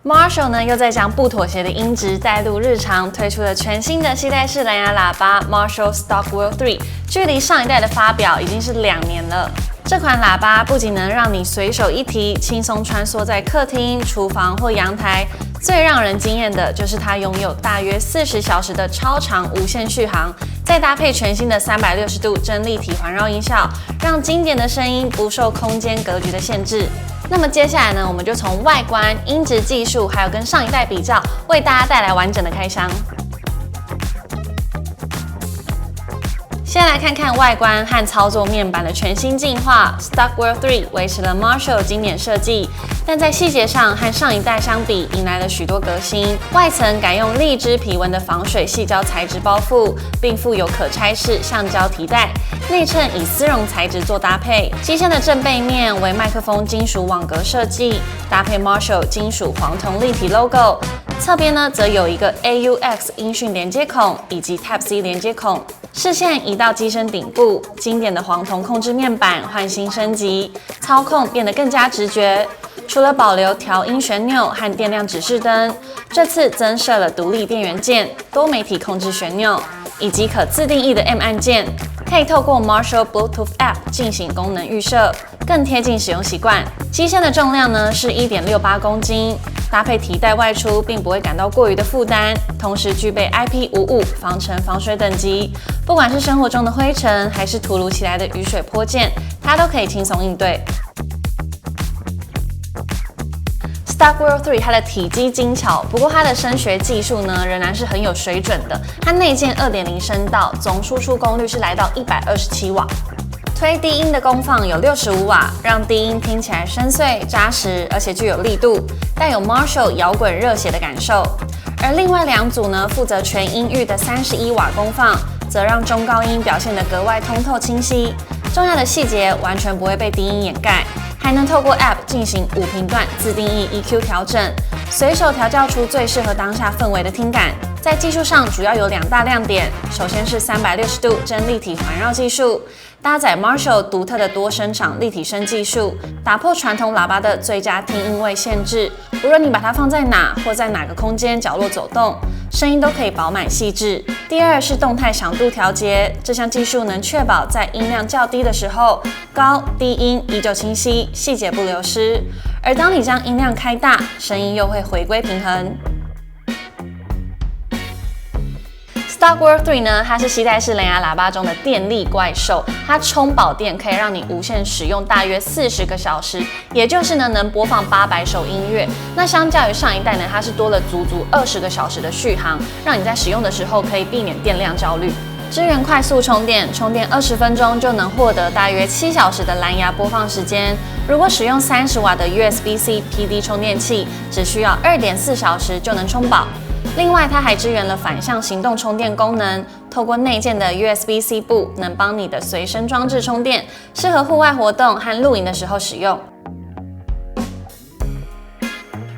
Marshall 呢又在将不妥协的音质带入日常，推出了全新的系带式蓝牙喇叭 Marshall Stockwell 3，距离上一代的发表已经是2年了。这款喇叭不仅能让你随手一提，轻松穿梭在客厅、厨房或阳台，最让人惊艳的就是它拥有大约40小时的超长无线续航，再搭配全新的360度真立体环绕音效，让经典的声音不受空间格局的限制。那么接下来呢，我们就从外观、音质技术，还有跟上一代比较，为大家带来完整的开箱。先来看看外观和操作面板的全新进化 ，Stockwell 3维持了 Marshall 经典设计，但在细节上和上一代相比，迎来了许多革新。外层改用荔枝皮纹的防水细胶材质包覆，并附有可拆式橡胶提带。内衬以丝绒材质做搭配，机身的正背面为麦克风金属网格设计，搭配 Marshall 金属黄铜立体 logo。侧边呢，则有一个 AUX 音讯连接孔以及 Type-C 连接孔。视线移到机身顶部，经典的黄铜控制面板换新升级，操控变得更加直觉。除了保留调音旋钮和电量指示灯，这次增设了独立电源键、多媒体控制旋钮以及可自定义的 M 按键，可以透过 Marshall Bluetooth App 进行功能预设，更贴近使用习惯。机身的重量呢是 1.68 公斤，搭配提带外出并不会感到过于的负担，同时具备 IP55 防尘防水等级，不管是生活中的灰尘还是突如其来的雨水泼溅，它都可以轻松应对。Stockwell 3它的体积精巧，不过它的声学技术呢仍然是很有水准的。它内建 2.0 声道，总输出功率是来到127瓦。推低音的功放有65瓦，让低音听起来深邃扎实，而且具有力度，带有 Marshall 摇滚热血的感受。而另外2组呢，负责全音域的31瓦功放，则让中高音表现得格外通透清晰，重要的细节完全不会被低音掩盖。还能透过 App 进行5频段自定义 EQ 调整，随手调教出最适合当下氛围的听感。在技术上主要有2大亮点，首先是360度真立体环绕技术，搭载 Marshall 独特的多声场立体声技术，打破传统喇叭的最佳听音位限制。无论你把它放在哪或在哪个空间角落走动，声音都可以饱满细致。第二是动态响度调节，这项技术能确保在音量较低的时候，高低音依旧清晰，细节不流失。而当你将音量开大，声音又会回归平衡。Stockwell 3呢，它是携带式蓝牙喇叭中的电力怪兽，它充饱电可以让你无限使用大约40个小时，也就是呢能播放800首音乐。那相较于上一代呢，它是多了足20个小时的续航，让你在使用的时候可以避免电量焦虑。支援快速充电，充电20分钟就能获得大约7小时的蓝牙播放时间。如果使用30瓦的 USB-C PD 充电器，只需要2.4小时就能充饱。另外，它还支援了反向行动充电功能，透过内建的 USB-C 部，能帮你的随身装置充电，适合户外活动和露营的时候使用。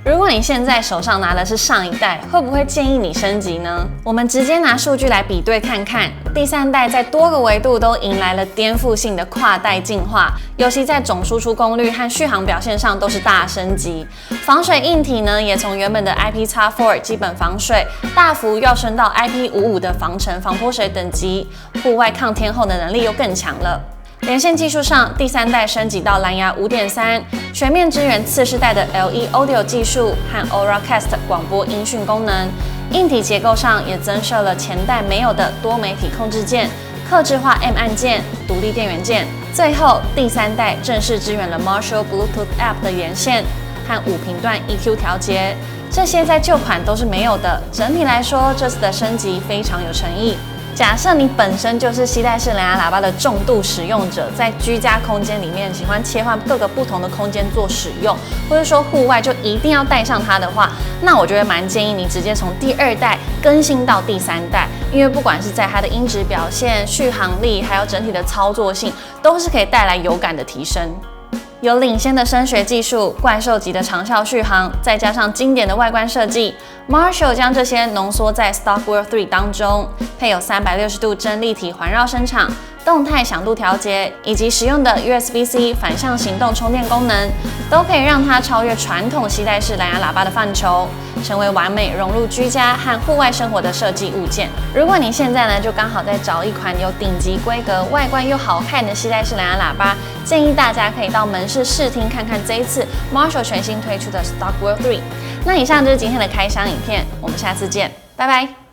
如果你现在手上拿的是上一代，会不会建议你升级呢？我们直接拿数据来比对看看，第3代在多个维度都迎来了颠覆性的跨代进化，尤其在总输出功率和续航表现上都是大升级。防水硬体呢，也从原本的 IPX4 基本防水，大幅跃升到 IP55 的防尘防泼水等级，户外抗天候的能力又更强了。连线技术上，第3代升级到蓝牙 5.3， 全面支援次世代的 LE Audio 技术和 Auracast 广播音讯功能。硬体结构上也增设了前代没有的多媒体控制键、客制化 M 按键、独立电源键。最后，第3代正式支援了 Marshall Bluetooth App 的连线和5频段 EQ 调节，这些在旧款都是没有的。整体来说，这次的升级非常有诚意。假设你本身就是携带式蓝牙喇叭的重度使用者，在居家空间里面喜欢切换各个不同的空间做使用，或者说户外就一定要带上它的话，那我觉得蛮建议你直接从第2代更新到第3代，因为不管是在它的音质表现、续航力，还有整体的操作性，都是可以带来有感的提升。有领先的声学技术、怪兽级的长效续航，再加上经典的外观设计 ，Marshall 将这些浓缩在 Stockwell 3当中，配有360度真立体环绕声场、动态响度调节，以及使用的 USB-C 反向行动充电功能，都可以让它超越传统携带式蓝牙喇叭的范畴，成为完美融入居家和户外生活的设计物件。如果你现在呢就刚好在找一款有顶级规格、外观又好看的携带式蓝牙喇叭，建议大家可以到门市试听看看这一次 Marshall 全新推出的 Stockwell 3。那以上就是今天的开箱影片，我们下次见，拜拜。